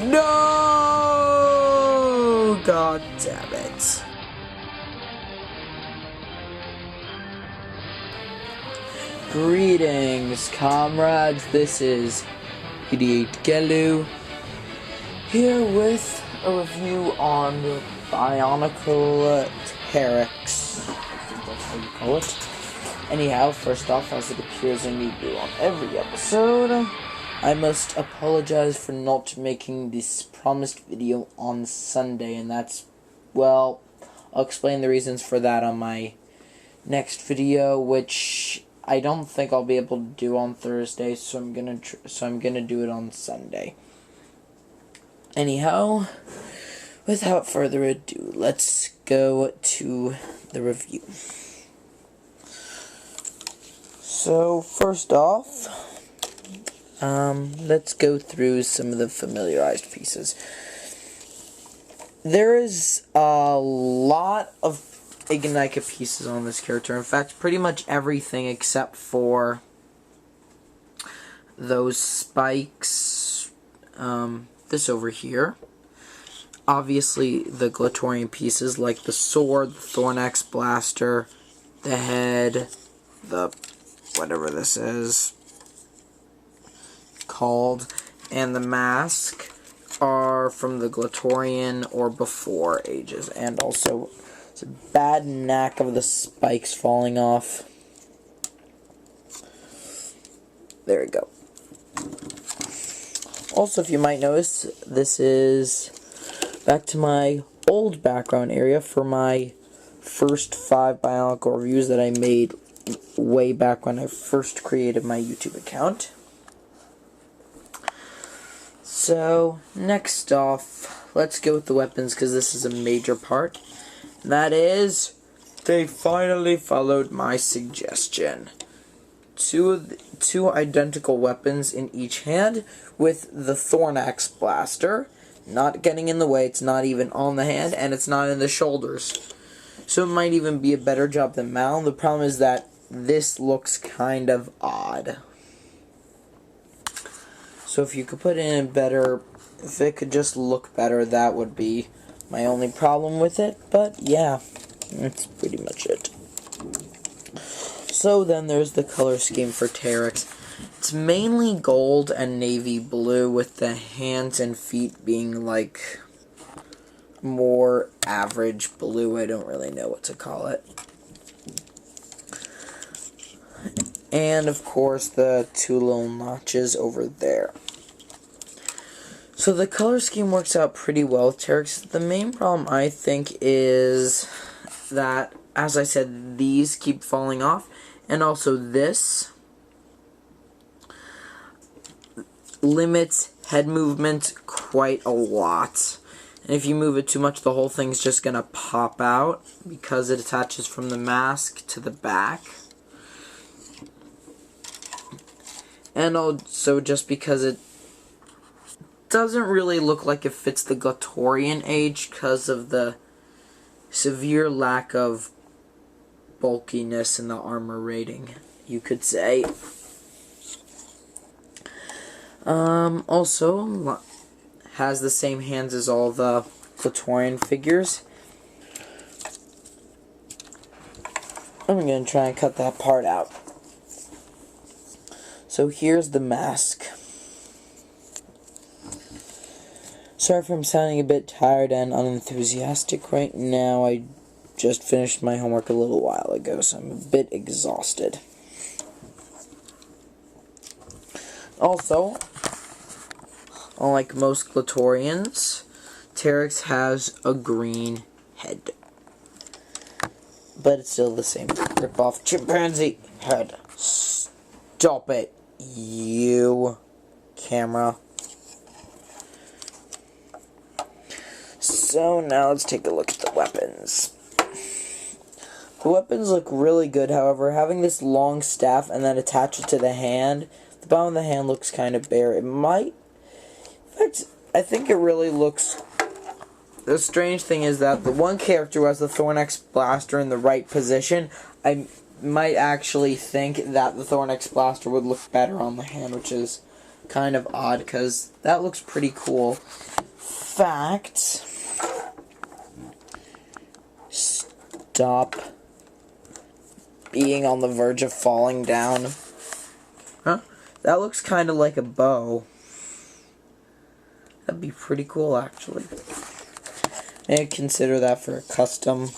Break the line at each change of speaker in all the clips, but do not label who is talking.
No! God damn it. Greetings, comrades. This is Idiot Gelu here with a review on the Bionicle Tarix. I think that's how you call it. Anyhow, first off, as it appears I need to on every episode, I must apologize for not making this promised video on Sunday, and that's, well, I'll explain the reasons for that on my next video, which I don't think I'll be able to do on Thursday, so I'm gonna do it on Sunday. Anyhow, without further ado, let's go to the review. So first off, let's go through some of the familiarized pieces. There is a lot of Ignite pieces on this character. In fact, pretty much everything except for those spikes, this over here. Obviously, the Glatorian pieces like the sword, the Thornax blaster, the head, the whatever this is called, and the mask are from the Glatorian or before ages, and also it's a bad knack of the spikes falling off. There we go. Also, if you might notice, this is back to my old background area for my first 5 Bionicle reviews that I made way back when I first created my YouTube account. So, next off, let's go with the weapons, because this is a major part. That is, they finally followed my suggestion. Two identical weapons in each hand, with the Thornax blaster not getting in the way. It's not even on the hand, and it's not in the shoulders. So it might even be a better job than Mal. The problem is that this looks kind of odd. So if you could put it in better, if it could just look better, that would be my only problem with it. But yeah, that's pretty much it. So then there's the color scheme for Tarix. It's mainly gold and navy blue, with the hands and feet being like more average blue. I don't really know what to call it. And of course the 2 little notches over there. So the color scheme works out pretty well with Tarix. The main problem, I think, is that, as I said, these keep falling off, and also this limits head movement quite a lot. And if you move it too much, the whole thing's just gonna pop out because it attaches from the mask to the back. And also just because it doesn't really look like it fits the Glatorian age because of the severe lack of bulkiness in the armor rating, you could say. Also has the same hands as all the Glatorian figures. I'm going to try and cut that part out. So here's the mask. Sorry if I'm sounding a bit tired and unenthusiastic right now. I just finished my homework a little while ago, so I'm a bit exhausted. Also, unlike most Glatorians, Tarix has a green head. But it's still the same rip-off chimpanzee head. Stop it, you camera. So now let's take a look at the weapons. The weapons look really good, however, having this long staff and then attach it to the hand, the bottom of the hand looks kind of bare. It might, in fact, I think it really looks, the strange thing is that the one character who has the Thornax blaster in the right position, I might actually think that the Thornax blaster would look better on the hand, which is kind of odd because that looks pretty cool. Fact, stop being on the verge of falling down. Huh? That looks kind of like a bow. That'd be pretty cool, actually. Maybe consider that for a custom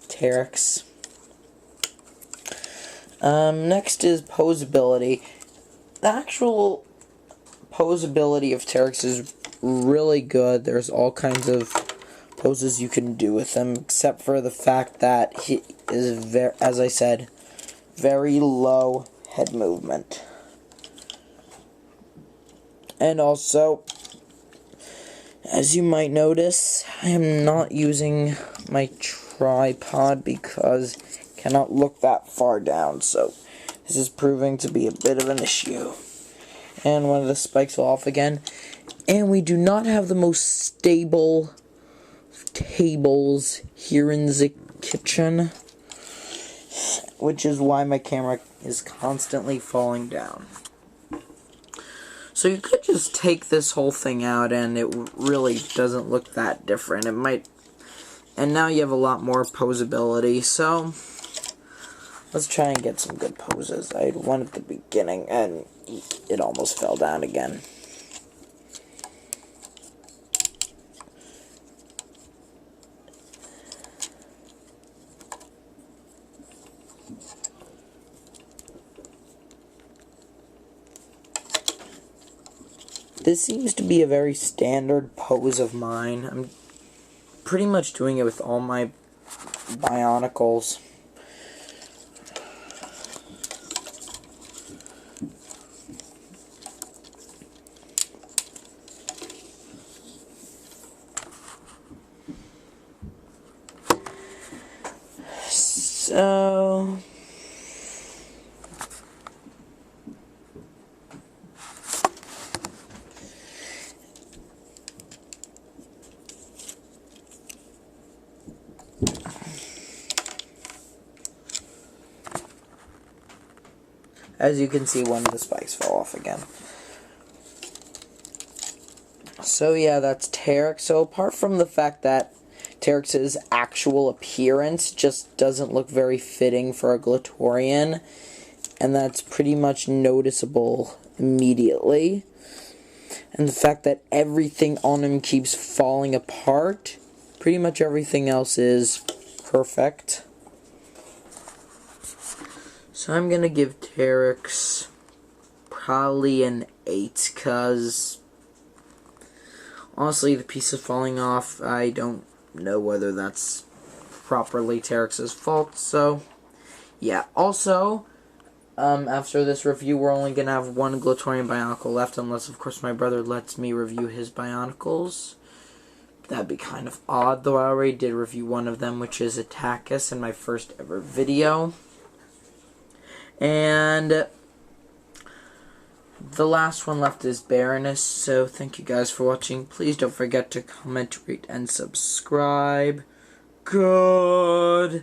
Tarix. Next is posability. The actual posability of Tarix is really good. There's all kinds of poses you can do with him, except for the fact that he is, as I said, very low head movement. And also, as you might notice, I am not using my tripod because I cannot look that far down, so this is proving to be a bit of an issue. And one of the spikes fell off again. And we do not have the most stable tables here in the kitchen, which is why my camera is constantly falling down. So you could just take this whole thing out and it really doesn't look that different. It might, and now you have a lot more posability, so let's try and get some good poses. I had one at the beginning and it almost fell down again. This seems to be a very standard pose of mine. I'm pretty much doing it with all my Bionicles. So as you can see, one of the spikes fell off again. So yeah, that's Tarix. So apart from the fact that Tarix's actual appearance just doesn't look very fitting for a Glatorian, and that's pretty much noticeable immediately, and the fact that everything on him keeps falling apart, pretty much everything else is perfect. So I'm gonna give Tarix probably an 8, because honestly the piece is falling off. I don't know whether that's properly Tarix's fault, so yeah. Also, after this review, we're only gonna have one Glatorian Bionicle left, unless of course my brother lets me review his Bionicles. That'd be kind of odd, though I already did review one of them, which is Attackus, in my first ever video. And the last one left is Baroness, so thank you guys for watching. Please don't forget to comment, rate, and subscribe. Goodbye.